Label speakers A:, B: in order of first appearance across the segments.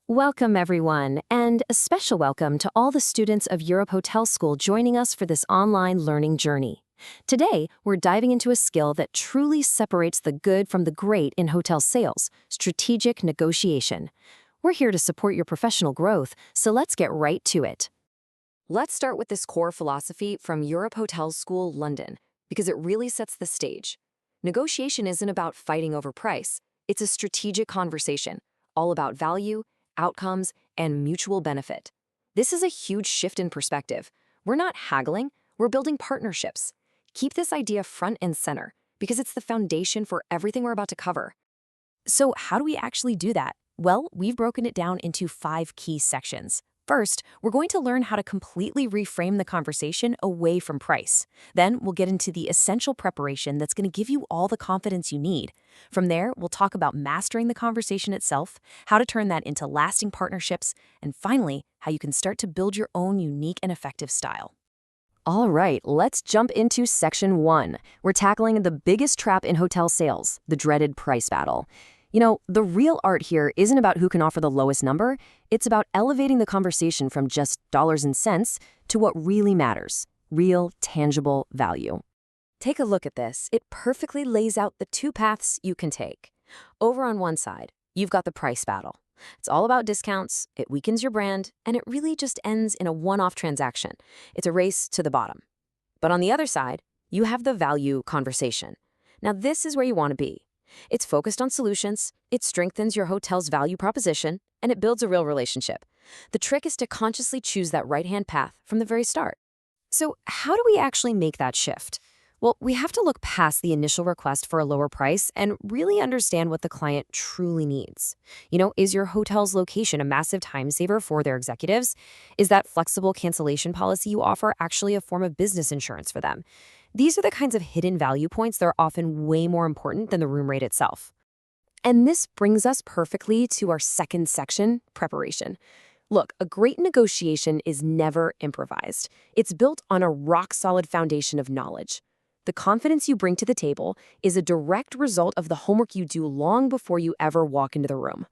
A: Welcome, everyone, and a special welcome to all the students of Europe Hotel School joining us for this online learning journey. Today, we're diving into a skill that truly separates the good from the great in hotel sales: strategic negotiation. We're here to support your professional growth, so let's get right to it. Let's start with this core philosophy from Europe Hotel School, London, because it really sets the stage. Negotiation isn't about fighting over price, it's a strategic conversation, all about value, outcomes, and mutual benefit. This is a huge shift in perspective. We're not haggling, we're building partnerships. Keep this idea front and center, because it's the foundation for everything we're about to cover. So, how do we actually do that? Well, we've broken it down into 5 key sections. First, we're going to learn how to completely reframe the conversation away from price. Then, we'll get into the essential preparation that's going to give you all the confidence you need. From there, we'll talk about mastering the conversation itself, how to turn that into lasting partnerships, and finally, how you can start to build your own unique and effective style. All right, let's jump into section 1. We're tackling the biggest trap in hotel sales, the dreaded price battle. The real art here isn't about who can offer the lowest number. It's about elevating the conversation from just dollars and cents to what really matters: real, tangible value. Take a look at this. It perfectly lays out the 2 paths you can take. Over on one side, you've got the price battle. It's all about discounts, it weakens your brand, and it really just ends in a one-off transaction. It's a race to the bottom. But on the other side, you have the value conversation. Now, this is where you want to be. It's focused on solutions, it strengthens your hotel's value proposition, and it builds a real relationship. The trick is to consciously choose that right-hand path from the very start. So, how do we actually make that shift? Well, we have to look past the initial request for a lower price and really understand what the client truly needs. Is your hotel's location a massive time saver for their executives? Is that flexible cancellation policy you offer actually a form of business insurance for them? These are the kinds of hidden value points that are often way more important than the room rate itself. And this brings us perfectly to our second section, preparation. Look, a great negotiation is never improvised. It's built on a rock-solid foundation of knowledge. The confidence you bring to the table is a direct result of the homework you do long before you ever walk into the room.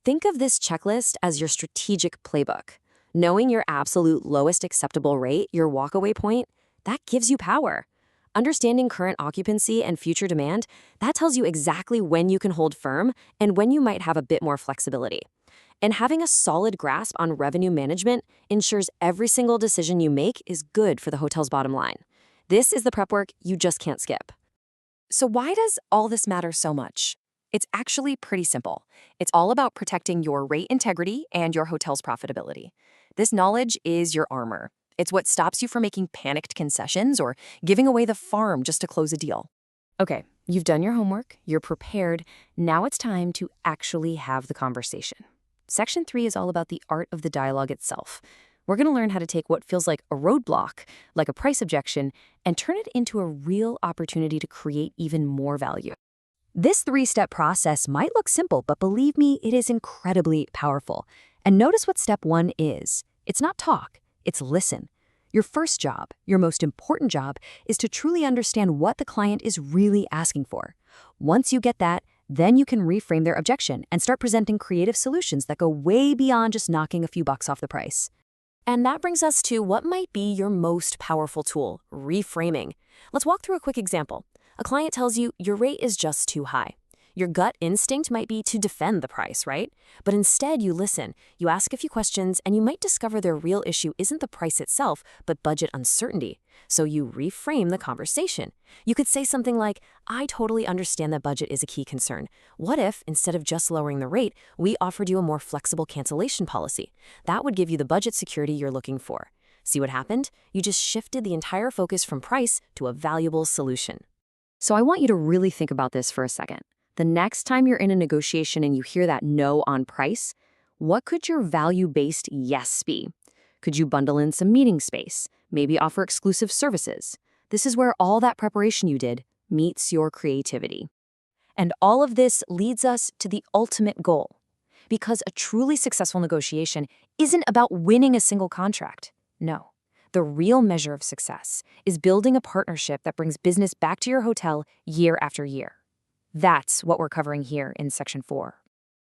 A: Think of this checklist as your strategic playbook. Knowing your absolute lowest acceptable rate, your walkaway point, that gives you power. Understanding current occupancy and future demand, that tells you exactly when you can hold firm and when you might have a bit more flexibility. And having a solid grasp on revenue management ensures every single decision you make is good for the hotel's bottom line. This is the prep work you just can't skip. So why does all this matter so much? It's actually pretty simple. It's all about protecting your rate integrity and your hotel's profitability. This knowledge is your armor. It's what stops you from making panicked concessions or giving away the farm just to close a deal. Okay, you've done your homework, you're prepared. Now it's time to actually have the conversation. Section 3 is all about the art of the dialogue itself. We're going to learn how to take what feels like a roadblock, like a price objection, and turn it into a real opportunity to create even more value. This 3-step process might look simple, but believe me, it is incredibly powerful. And notice what step 1 is. It's not talk, it's listen. Your first job, your most important job, is to truly understand what the client is really asking for. Once you get that, then you can reframe their objection and start presenting creative solutions that go way beyond just knocking a few bucks off the price. And that brings us to what might be your most powerful tool: reframing. Let's walk through a quick example. A client tells you your rate is just too high. Your gut instinct might be to defend the price, right? But instead, you listen, you ask a few questions, and you might discover their real issue isn't the price itself, but budget uncertainty. So you reframe the conversation. You could say something like, "I totally understand that budget is a key concern. What if, instead of just lowering the rate, we offered you a more flexible cancellation policy? That would give you the budget security you're looking for." See what happened? You just shifted the entire focus from price to a valuable solution. So I want you to really think about this for a second. The next time you're in a negotiation and you hear that no on price, what could your value-based yes be? Could you bundle in some meeting space? Maybe offer exclusive services? This is where all that preparation you did meets your creativity. And all of this leads us to the ultimate goal. Because a truly successful negotiation isn't about winning a single contract. No. The real measure of success is building a partnership that brings business back to your hotel year after year. That's what we're covering here in Section 4.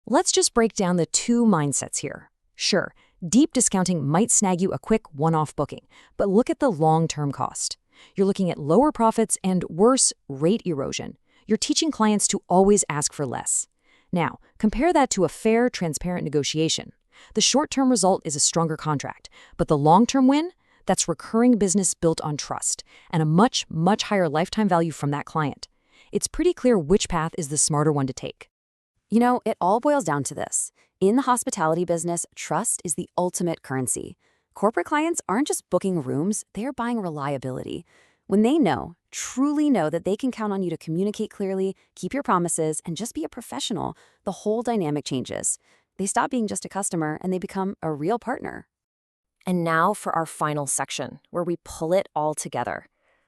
B: Let's just break down the two mindsets here. Sure, deep discounting might snag you a quick one-off booking, but look at the long-term cost. You're looking at lower profits and, worse, rate erosion. You're teaching clients to always ask for less. Now, compare that to a fair, transparent negotiation. The short-term result is a stronger contract, but the long-term win? That's recurring business built on trust and a much, much higher lifetime value from that client. It's pretty clear which path is the smarter one to take.
A: You know, it all boils down to this. In the hospitality business, trust is the ultimate currency. Corporate clients aren't just booking rooms, they're buying reliability. When they know, truly know that they can count on you to communicate clearly, keep your promises, and just be a professional, the whole dynamic changes. They stop being just a customer and they become a real partner. And now for our final section, where we pull it all together.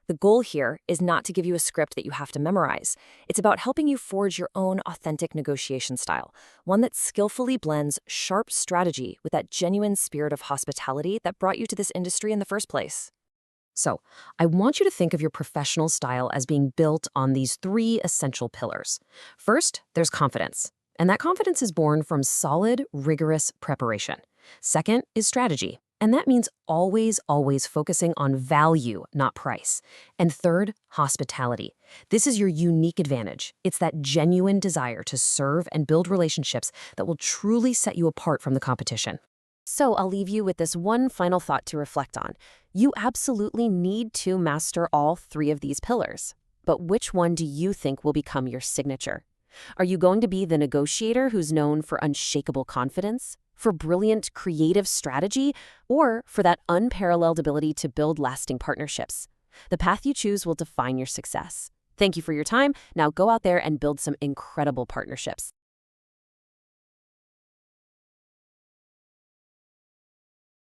A: The goal here is not to give you a script that you have to memorize. It's about helping you forge your own authentic negotiation style, one that skillfully blends sharp strategy with that genuine spirit of hospitality that brought you to this industry in the first place. So, I want you to think of your professional style as being built on these three essential pillars. First, there's confidence, and that confidence is born from solid, rigorous preparation. Second is strategy. And that means always, always focusing on value, not price. And third, hospitality. This is your unique advantage. It's that genuine desire to serve and build relationships that will truly set you apart from the competition. So I'll leave you with this one final thought to reflect on. You absolutely need to master all three of these pillars. But which one do you think will become your signature? Are you going to be the negotiator who's known for unshakable confidence, for brilliant creative strategy, or for that unparalleled ability to build lasting partnerships? The path you choose will define your success. Thank you for your time. Now go out there and build some incredible partnerships.